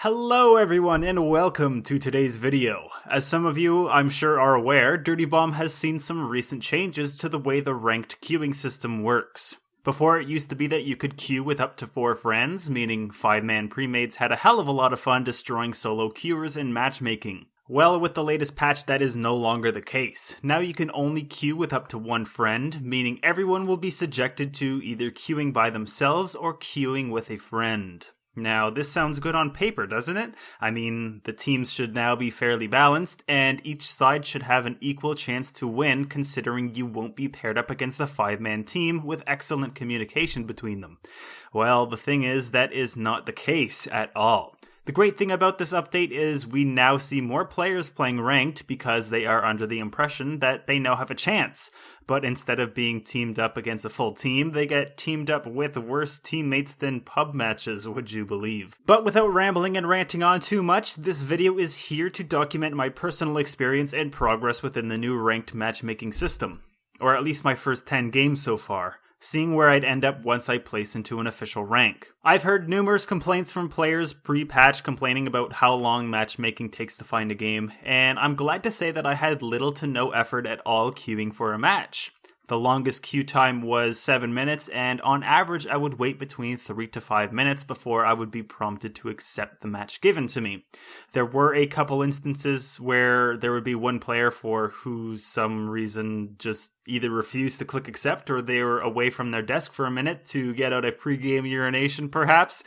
Hello everyone and welcome to today's video. As some of you I'm sure are aware, Dirty Bomb has seen some recent changes to the way the ranked queuing system works. Before it used to be that you could queue with up to 4 friends, meaning 5-man premates had a hell of a lot of fun destroying solo queuers in matchmaking. Well, with the latest patch that is no longer the case. Now you can only queue with up to 1 friend, meaning everyone will be subjected to either queuing by themselves or queuing with a friend. Now, this sounds good on paper, doesn't it? I mean, the teams should now be fairly balanced, and each side should have an equal chance to win considering you won't be paired up against a 5-man team with excellent communication between them. Well, the thing is, that is not the case at all. The great thing about this update is we now see more players playing ranked because they are under the impression that they now have a chance. But instead of being teamed up against a full team, they get teamed up with worse teammates than pub matches, would you believe? But without rambling and ranting on too much, this video is here to document my personal experience and progress within the new ranked matchmaking system. Or at least my first 10 games so far. Seeing where I'd end up once I place into an official rank. I've heard numerous complaints from players pre-patch complaining about how long matchmaking takes to find a game, and I'm glad to say that I had little to no effort at all queuing for a match. The longest queue time was 7 minutes, and on average I would wait between 3 to 5 minutes before I would be prompted to accept the match given to me. There were a couple instances where there would be one player for who some reason just either refused to click accept or they were away from their desk for a minute to get out a pre-game urination perhaps.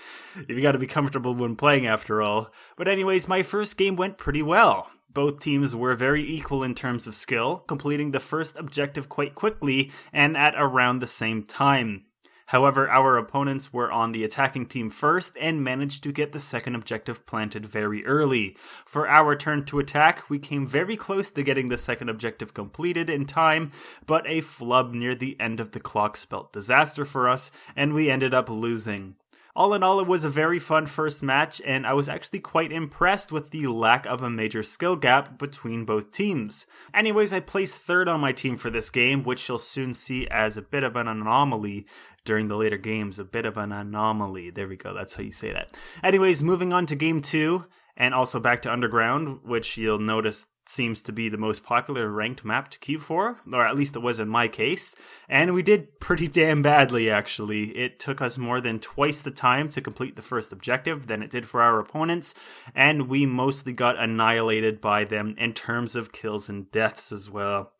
You gotta be comfortable when playing after all. But anyways, my first game went pretty well. Both teams were very equal in terms of skill, completing the first objective quite quickly and at around the same time. However, our opponents were on the attacking team first and managed to get the second objective planted very early. For our turn to attack, we came very close to getting the second objective completed in time, but a flub near the end of the clock spelt disaster for us, and we ended up losing. All in all, it was a very fun first match, and I was actually quite impressed with the lack of a major skill gap between both teams. Anyways, I placed third on my team for this game, which you'll soon see as a bit of an anomaly during the later games. A bit of an anomaly. There we go, that's how you say that. Anyways, moving on to game 2, and also back to Underground, which you'll notice seems to be the most popular ranked map to queue for, or at least it was in my case, and we did pretty damn badly actually. It took us more than twice the time to complete the first objective than it did for our opponents, and we mostly got annihilated by them in terms of kills and deaths as well.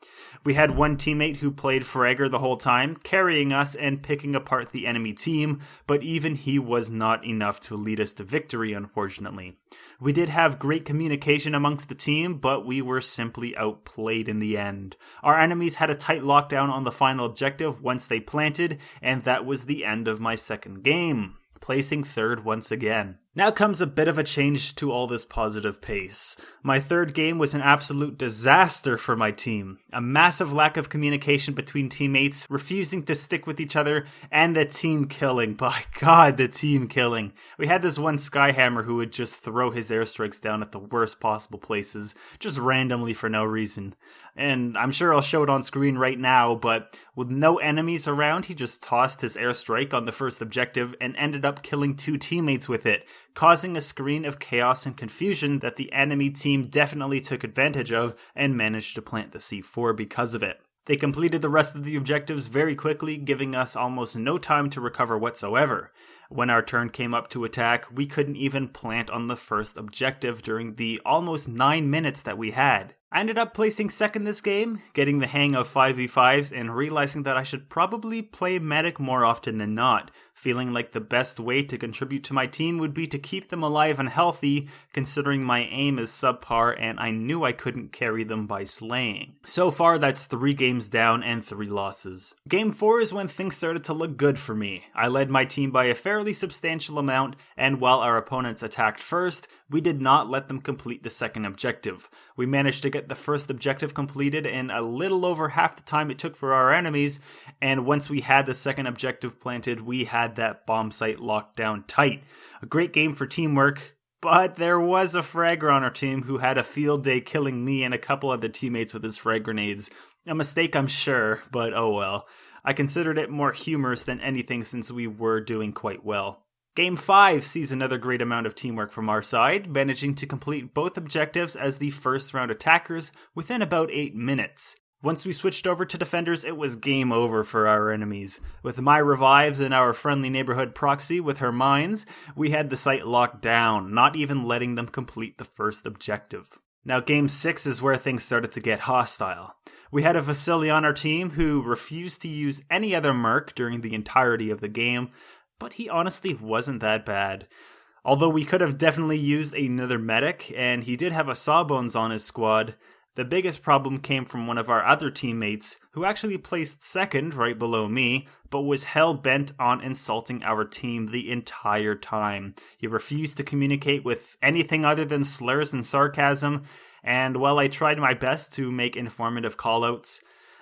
We had one teammate who played Fragger the whole time, carrying us and picking apart the enemy team, but even he was not enough to lead us to victory, unfortunately. We did have great communication amongst the team, but we were simply outplayed in the end. Our enemies had a tight lockdown on the final objective once they planted, and that was the end of my second game, placing third once again. Now comes a bit of a change to all this positive pace. My third game was an absolute disaster for my team. A massive lack of communication between teammates, refusing to stick with each other, and the team killing. By God, the team killing. We had this one Skyhammer who would just throw his airstrikes down at the worst possible places, just randomly for no reason. And I'm sure I'll show it on screen right now, but with no enemies around, he just tossed his airstrike on the first objective and ended up killing 2 teammates with it, causing a screen of chaos and confusion that the enemy team definitely took advantage of and managed to plant the C4 because of it. They completed the rest of the objectives very quickly, giving us almost no time to recover whatsoever. When our turn came up to attack, we couldn't even plant on the first objective during the almost 9 minutes that we had. I ended up placing second this game, getting the hang of 5v5s and realizing that I should probably play medic more often than not, feeling like the best way to contribute to my team would be to keep them alive and healthy, considering my aim is subpar and I knew I couldn't carry them by slaying. So far that's 3 games down and 3 losses. Game 4 is when things started to look good for me. I led my team by a fairly substantial amount, and while our opponents attacked first, we did not let them complete the second objective. We managed to get the first objective completed in a little over half the time it took for our enemies, and once we had the second objective planted, we had that bomb site locked down tight. A great game for teamwork, but there was a fragger on our team who had a field day killing me and a couple other teammates with his frag grenades. A mistake, I'm sure, but oh well. I considered it more humorous than anything since we were doing quite well. Game 5 sees another great amount of teamwork from our side, managing to complete both objectives as the first round attackers within about 8 minutes. Once we switched over to defenders, it was game over for our enemies. With my revives and our friendly neighborhood proxy with her mines, we had the site locked down, not even letting them complete the first objective. Now game 6 is where things started to get hostile. We had a Vasily on our team who refused to use any other merc during the entirety of the game, but he honestly wasn't that bad. Although we could have definitely used another medic, and he did have a Sawbones on his squad, the biggest problem came from one of our other teammates, who actually placed second right below me, but was hell-bent on insulting our team the entire time. He refused to communicate with anything other than slurs and sarcasm, and while I tried my best to make informative callouts,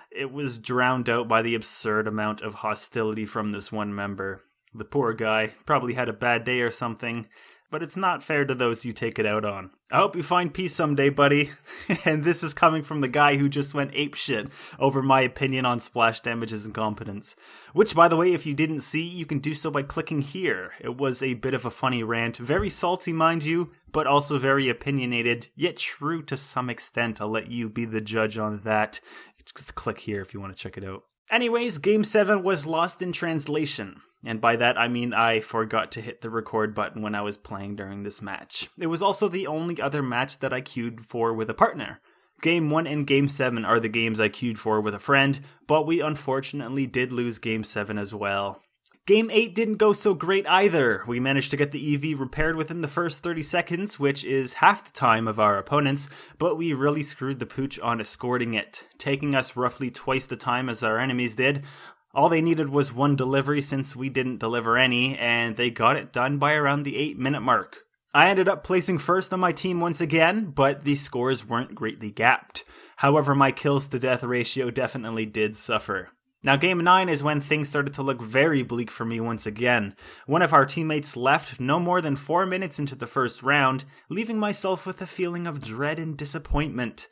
it was drowned out by the absurd amount of hostility from this one member. The poor guy probably had a bad day or something, but it's not fair to those you take it out on. I hope you find peace someday, buddy. And this is coming from the guy who just went apeshit over my opinion on splash damage's incompetence. Which, by the way, if you didn't see, you can do so by clicking here. It was a bit of a funny rant, very salty, mind you, but also very opinionated, yet true to some extent. I'll let you be the judge on that. Just click here if you want to check it out. Anyways, Game 7 was lost in translation. And by that I mean I forgot to hit the record button when I was playing during this match. It was also the only other match that I queued for with a partner. Game 1 and Game 7 are the games I queued for with a friend, but we unfortunately did lose Game 7 as well. Game 8 didn't go so great either. We managed to get the EV repaired within the first 30 seconds, which is half the time of our opponents, but we really screwed the pooch on escorting it, taking us roughly twice the time as our enemies did. All they needed was one delivery since we didn't deliver any, and they got it done by around the 8-minute mark. I ended up placing first on my team once again, but the scores weren't greatly gapped. However, my kills to death ratio definitely did suffer. Now Game 9 is when things started to look very bleak for me once again. One of our teammates left no more than 4 minutes into the first round, leaving myself with a feeling of dread and disappointment.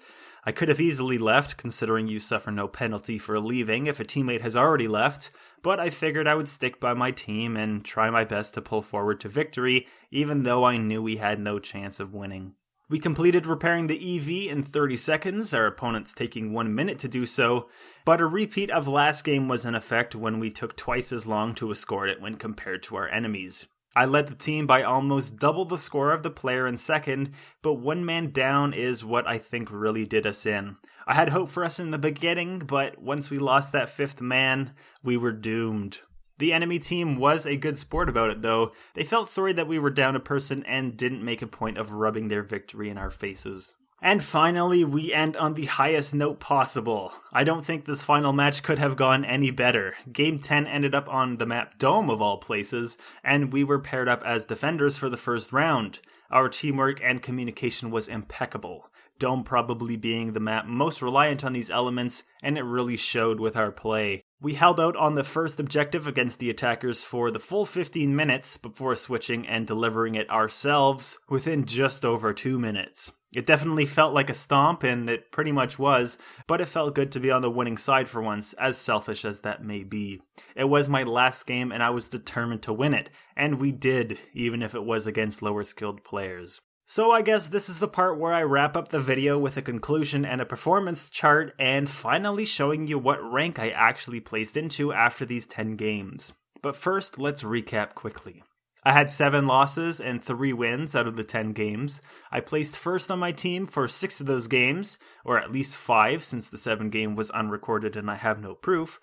I could have easily left, considering you suffer no penalty for leaving if a teammate has already left, but I figured I would stick by my team and try my best to pull forward to victory, even though I knew we had no chance of winning. We completed repairing the EV in 30 seconds, our opponents taking 1 minute to do so, but a repeat of last game was in effect when we took twice as long to escort it when compared to our enemies. I led the team by almost double the score of the player in second, but 1 man down is what I think really did us in. I had hope for us in the beginning, but once we lost that 5th man, we were doomed. The enemy team was a good sport about it though. They felt sorry that we were down a person and didn't make a point of rubbing their victory in our faces. And finally, we end on the highest note possible. I don't think this final match could have gone any better. Game 10 ended up on the map Dome of all places, and we were paired up as defenders for the first round. Our teamwork and communication was impeccable. Dome probably being the map most reliant on these elements, and it really showed with our play. We held out on the first objective against the attackers for the full 15 minutes before switching and delivering it ourselves within just over 2 minutes. It definitely felt like a stomp, and it pretty much was, but it felt good to be on the winning side for once, as selfish as that may be. It was my last game and I was determined to win it, and we did, even if it was against lower skilled players. So I guess this is the part where I wrap up the video with a conclusion and a performance chart, and finally showing you what rank I actually placed into after these 10 games. But first, let's recap quickly. I had 7 losses and 3 wins out of the 10 games. I placed first on my team for 6 of those games, or at least 5 since the 7th game was unrecorded and I have no proof.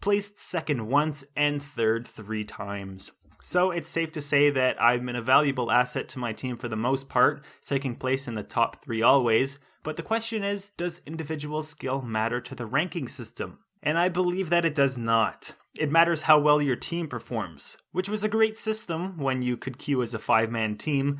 Placed second once and third 3 times. So it's safe to say that I've been a valuable asset to my team for the most part, taking place in the top 3 always. But the question is, does individual skill matter to the ranking system? And I believe that it does not. It matters how well your team performs, which was a great system when you could queue as a 5-man team,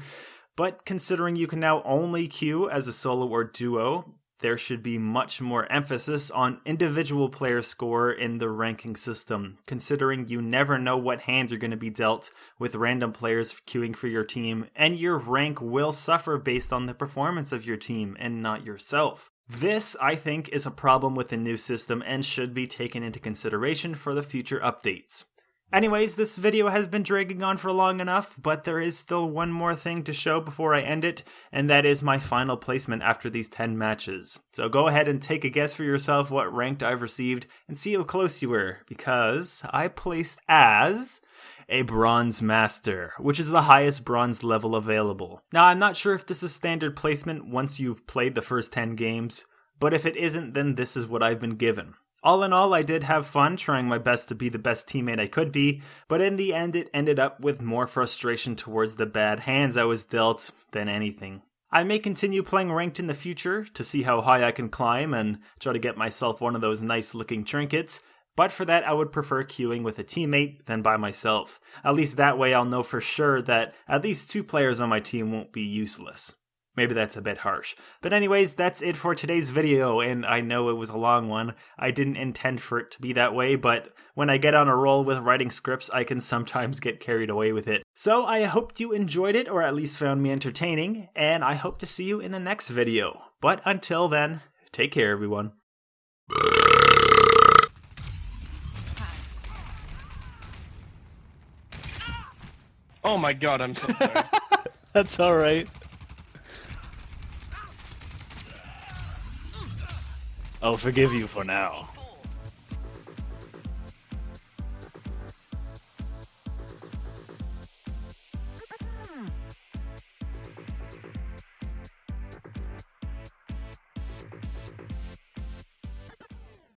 but considering you can now only queue as a solo or duo, there should be much more emphasis on individual player score in the ranking system, considering you never know what hand you're going to be dealt with random players queuing for your team, and your rank will suffer based on the performance of your team and not yourself. This, I think, is a problem with the new system and should be taken into consideration for the future updates. Anyways, this video has been dragging on for long enough, but there is still one more thing to show before I end it, and that is my final placement after these 10 matches. So go ahead and take a guess for yourself what ranked I've received, and see how close you were, because I placed as a Bronze Master, which is the highest bronze level available. Now, I'm not sure if this is standard placement once you've played the first 10 games, but if it isn't, then this is what I've been given. All in all, I did have fun trying my best to be the best teammate I could be, but in the end it ended up with more frustration towards the bad hands I was dealt than anything. I may continue playing ranked in the future to see how high I can climb and try to get myself one of those nice looking trinkets, but for that I would prefer queuing with a teammate than by myself. At least that way I'll know for sure that at least 2 players on my team won't be useless. Maybe that's a bit harsh. But anyways, that's it for today's video, and I know it was a long one. I didn't intend for it to be that way, but when I get on a roll with writing scripts, I can sometimes get carried away with it. So I hope you enjoyed it, or at least found me entertaining, and I hope to see you in the next video. But until then, take care everyone. Oh my god, I'm so sorry. That's alright. I'll forgive you for now.